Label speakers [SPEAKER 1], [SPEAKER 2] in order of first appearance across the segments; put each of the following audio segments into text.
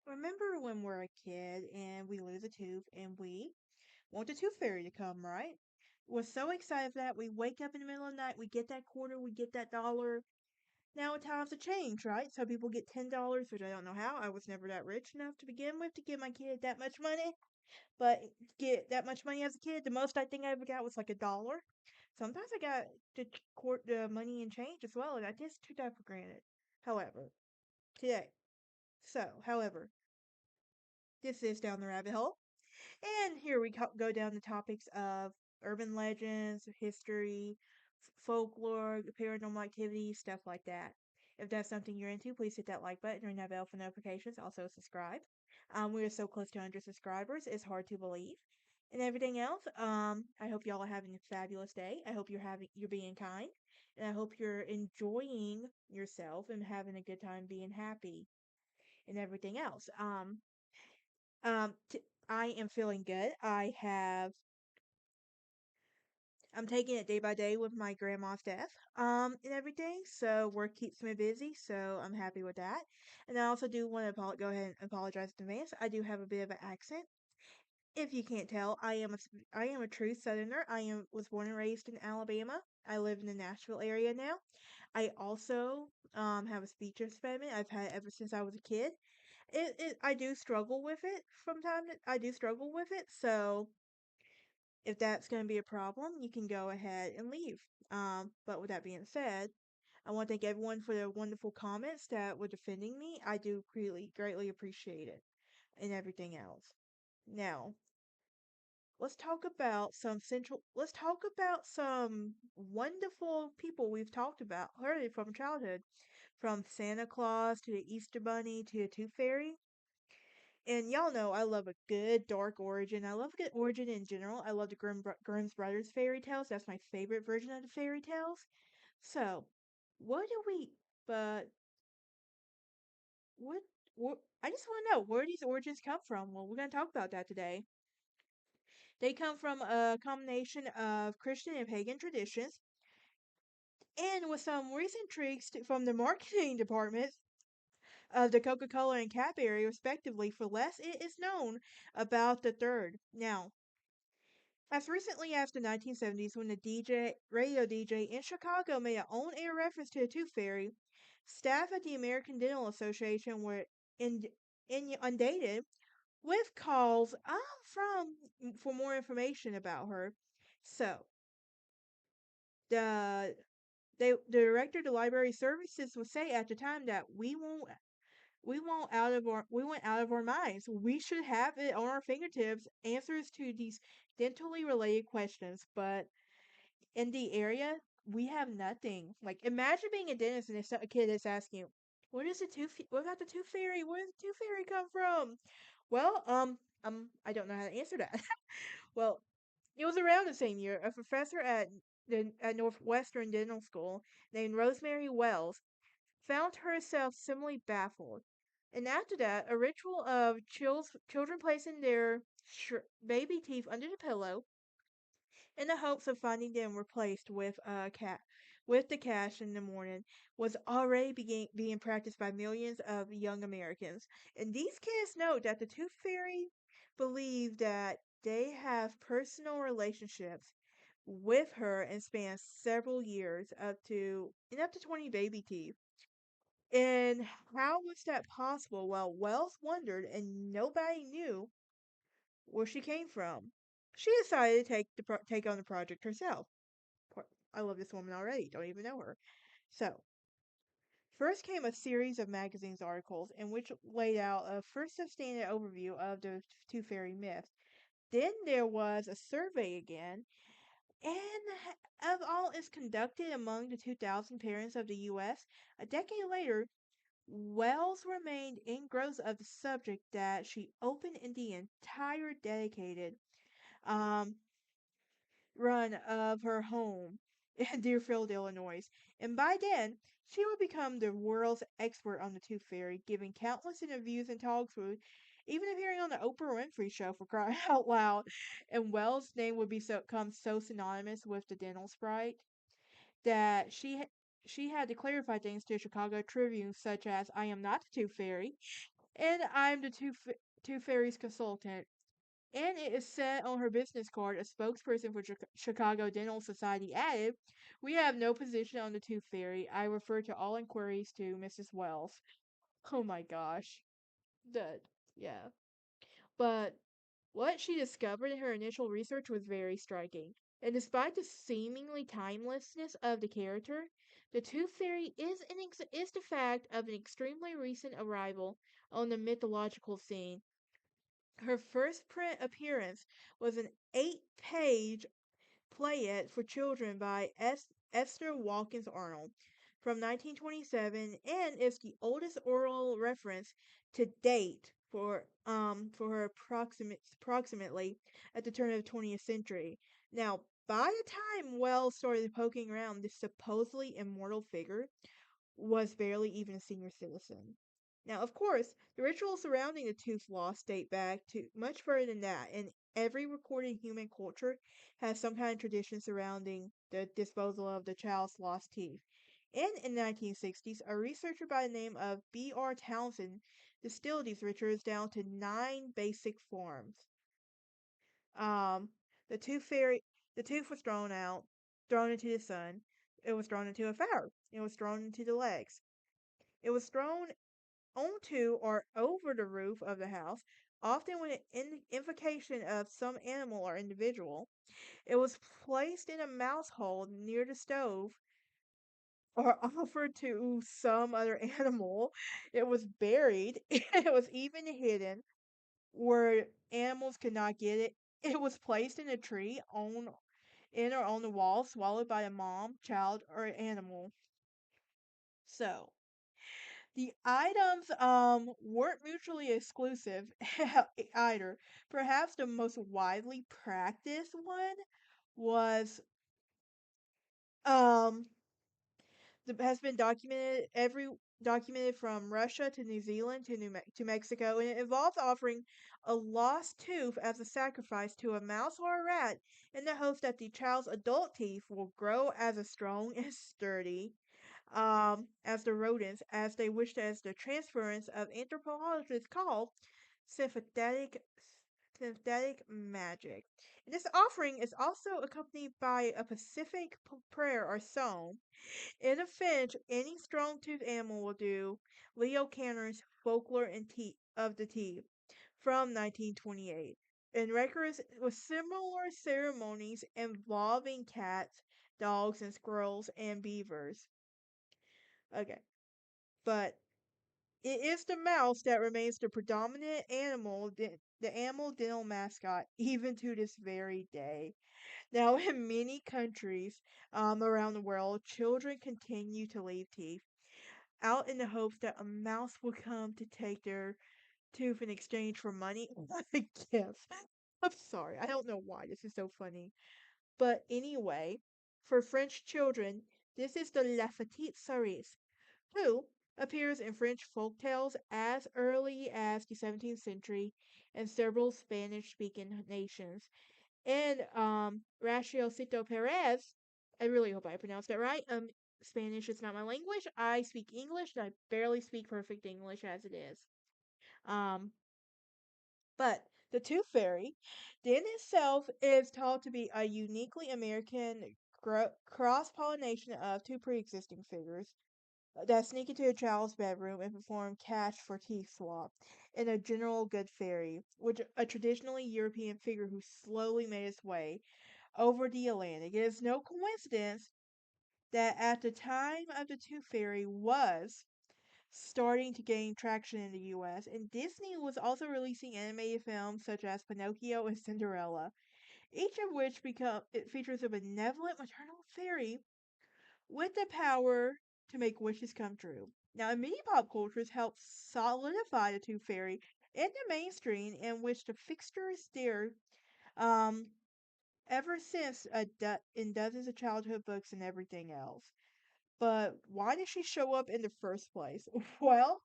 [SPEAKER 1] Remember when we're a kid and we lose a tooth and we want the tooth fairy to come, right? We're so excited for that. We wake up in the middle of the night, we get that quarter, we get that dollar. Now times have changed, right? So people get $10, which I don't know how. I was never that rich enough to begin with to give my kid that much money. But to get that much money as a kid, the most I think I ever got was like a dollar. Sometimes I got the money and change as well, and I just took that for granted. However, today. However, this is down the rabbit hole. And here we go down the topics of urban legends, history, folklore, paranormal activity, stuff like that. If that's something you're into, please hit that like button, ring that bell for notifications. Also, subscribe. We are so close to 100 subscribers; it's hard to believe. And everything else, I hope y'all are having a fabulous day. I hope you're being kind, and I hope you're enjoying yourself and having a good time, being happy, and everything else. Um, t- I am feeling good. I'm taking it day by day with my grandma's death, and everything. So work keeps me busy. So I'm happy with that. And I also do want to go ahead and apologize in advance. I do have a bit of an accent. If you can't tell, I am a true Southerner. Was born and raised in Alabama. I live in the Nashville area now. I also have a speech impediment. I've had it ever since I was a kid. I do struggle with it from time to I do struggle with it. So if that's going to be a problem, you can go ahead and leave. But with that being said, I want to thank everyone for their wonderful comments that were defending me. I do greatly appreciate it and everything else. Now, let's talk about some wonderful people we've talked about, heard from childhood, from Santa Claus to the Easter Bunny to the Tooth Fairy. And y'all know I love a good dark origin. I love a good origin in general. I love the Grimm's Brothers fairy tales. That's my favorite version of the fairy tales. So, what do we? But what? What? I just want to know where these origins come from. Well, we're gonna talk about that today. They come from a combination of Christian and pagan traditions, and with some recent tricks from the marketing departments of the Coca-Cola and Cadbury, respectively. For less it is known about the third. Now, as recently as the 1970s, when the radio DJ in Chicago made an on-air reference to the Tooth Fairy, staff at the American Dental Association were in, inundated with calls from for more information about her. So the the director of the library services would say at the time that we went out of our minds. We should have it on our fingertips answers to these dentally related questions, but in the area, we have nothing. Like, imagine being a dentist and a kid is asking you, what about the tooth fairy? Where does the tooth fairy come from? Well, I don't know how to answer that. Well, it was around the same year. A professor at Northwestern Dental School named Rosemary Wells found herself similarly baffled. And after that, a ritual of children placing their baby teeth under the pillow in the hopes of finding them replaced with the cash in the morning was already being practiced by millions of young Americans. And these kids know that the Tooth Fairy believe that they have personal relationships with her and span several years up to 20 baby teeth. And how was that possible? Well, Wells wondered and nobody knew where she came from. She decided to take on the project herself. I love this woman already. Don't even know her. So, first came a series of magazines articles in which laid out a first substandard overview of the Tooth Fairy myth. Then there was a survey again, and of all is conducted among the 2,000 parents of the U.S. A decade later, Wells remained engrossed of the subject that she opened in the entire dedicated um, run of her home in Deerfield, Illinois. And by then, she would become the world's expert on the tooth fairy, giving countless interviews and talks with, even appearing on the Oprah Winfrey Show for crying out loud. And Wells' name would become so synonymous with the dental sprite that she had to clarify things to Chicago Tribune, such as "I am not the tooth fairy." And I'm the Two Fairies consultant. And it is set on her business card, a spokesperson for Chicago Dental Society added, "We have no position on the Tooth Fairy. I refer to all inquiries to Mrs. Wells." Oh my gosh. That, yeah. But what she discovered in her initial research was very striking. And despite the seemingly timelessness of the character, the Tooth Fairy is the fact of an extremely recent arrival on the mythological scene. Her first print appearance was an 8-page playette for children by Esther Walkins Arnold from 1927 and is the oldest oral reference to date for her approximately at the turn of the 20th century. Now, by the time Wells started poking around this supposedly immortal figure, was barely even a senior citizen. Now, of course, the rituals surrounding the tooth loss date back to much further than that, and every recorded human culture has some kind of tradition surrounding the disposal of the child's lost teeth. And in the 1960s, a researcher by the name of B.R. Townsend distilled these rituals down to 9 basic forms. Um, the tooth fairy, the tooth was thrown out, thrown into the sun. It was thrown into a fire. It was thrown into the legs. It was thrown onto or over the roof of the house, often with an invocation of some animal or individual. It was placed in a mouse hole near the stove or offered to some other animal. It was buried. It was even hidden where animals could not get it. It was placed in a tree in or on the wall, swallowed by a mom, child, or animal. So, the items weren't mutually exclusive either. Perhaps the most widely practiced one was um has been documented from Russia to New Zealand to Mexico, and it involves offering a lost tooth as a sacrifice to a mouse or a rat in the hopes that the child's adult teeth will grow as a strong and sturdy as the rodents, as they wished as the transference of anthropologists call sympathetic synthetic magic. And this offering is also accompanied by a Pacific prayer or song. In a finch, any strong-toothed animal will do. Leo Kanner's Folklore of the Teeth from 1928. And records with similar ceremonies involving cats, dogs, and squirrels and beavers. Okay, but it is the mouse that remains the predominant the animal dental mascot, even to this very day. Now, in many countries around the world, children continue to leave teeth out in the hopes that a mouse will come to take their tooth in exchange for money. I guess. I'm sorry. I don't know why this is so funny. But anyway, for French children, this is the La Petite Cerise, who appears in French folk tales as early as the 17th century in several Spanish speaking nations. And Raciocito Perez, I really hope I pronounced that right. Spanish is not my language. I speak English, and I barely speak perfect English as it is. Um, but the Tooth Fairy, in itself, is thought to be a uniquely American cross pollination of two pre existing figures that sneak into a child's bedroom and perform cash for teeth swap, and a general good fairy, which a traditionally European figure who slowly made its way over the Atlantic. It is no coincidence that at the time of the Tooth Fairy was starting to gain traction in the US, and Disney was also releasing animated films such as Pinocchio and Cinderella, each of which it features a benevolent maternal fairy with the power to make wishes come true. Now, in many pop cultures helped solidify the Tooth Fairy in the mainstream, in which the fixture is there um, ever since in dozens of childhood books and everything else. But why did she show up in the first place? Well,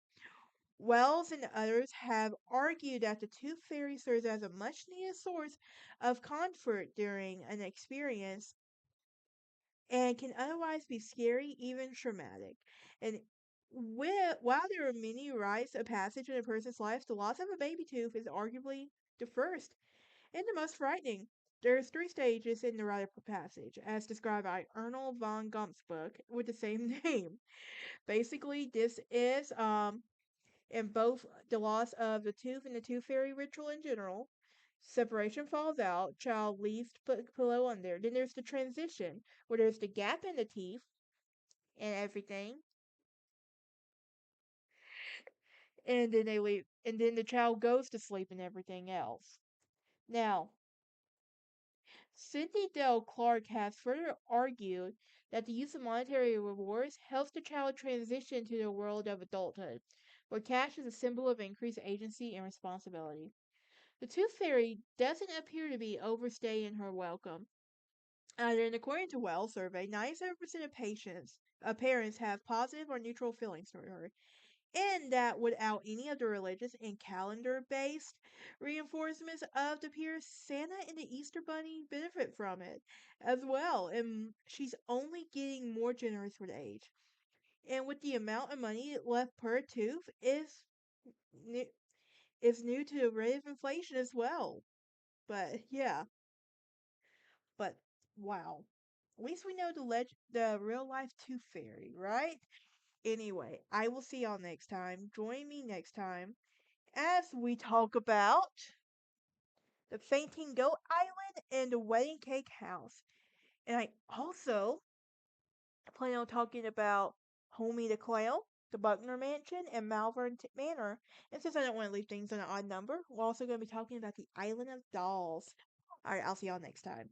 [SPEAKER 1] Wells and others have argued that the Tooth Fairy serves as a much needed source of comfort during an experience and can otherwise be scary, even traumatic. And While there are many rites of passage in a person's life, the loss of a baby tooth is arguably the first and the most frightening. There's three stages in the rite of passage, as described by Ernest von Gump's book with the same name. Basically, this is in both the loss of the tooth and the tooth fairy ritual in general. Separation falls out, child leaves to put a pillow on there. Then there's the transition, where there's the gap in the teeth and everything, and then they leave, and then the child goes to sleep and everything else. Now, Sidney Dale Clark has further argued that the use of monetary rewards helps the child transition to the world of adulthood, where cash is a symbol of increased agency and responsibility. The Tooth Fairy doesn't appear to be overstaying her welcome. And according to Well survey, 97% of parents have positive or neutral feelings toward her, and that without any of the religious and calendar-based reinforcements of the peers, Santa and the Easter Bunny benefit from it as well, and she's only getting more generous with age. And with the amount of money left per tooth new, is new to the rate of inflation as well. But yeah, but wow. At least we know the real life Tooth Fairy, right? Anyway, I will see y'all next time. Join me next time as we talk about the Fainting Goat Island and the Wedding Cake House. And I also plan on talking about Homie the Clown, the Buckner Mansion, and Malvern Manor. And since I don't want to leave things on an odd number, we're also going to be talking about the Island of Dolls. Alright, I'll see y'all next time.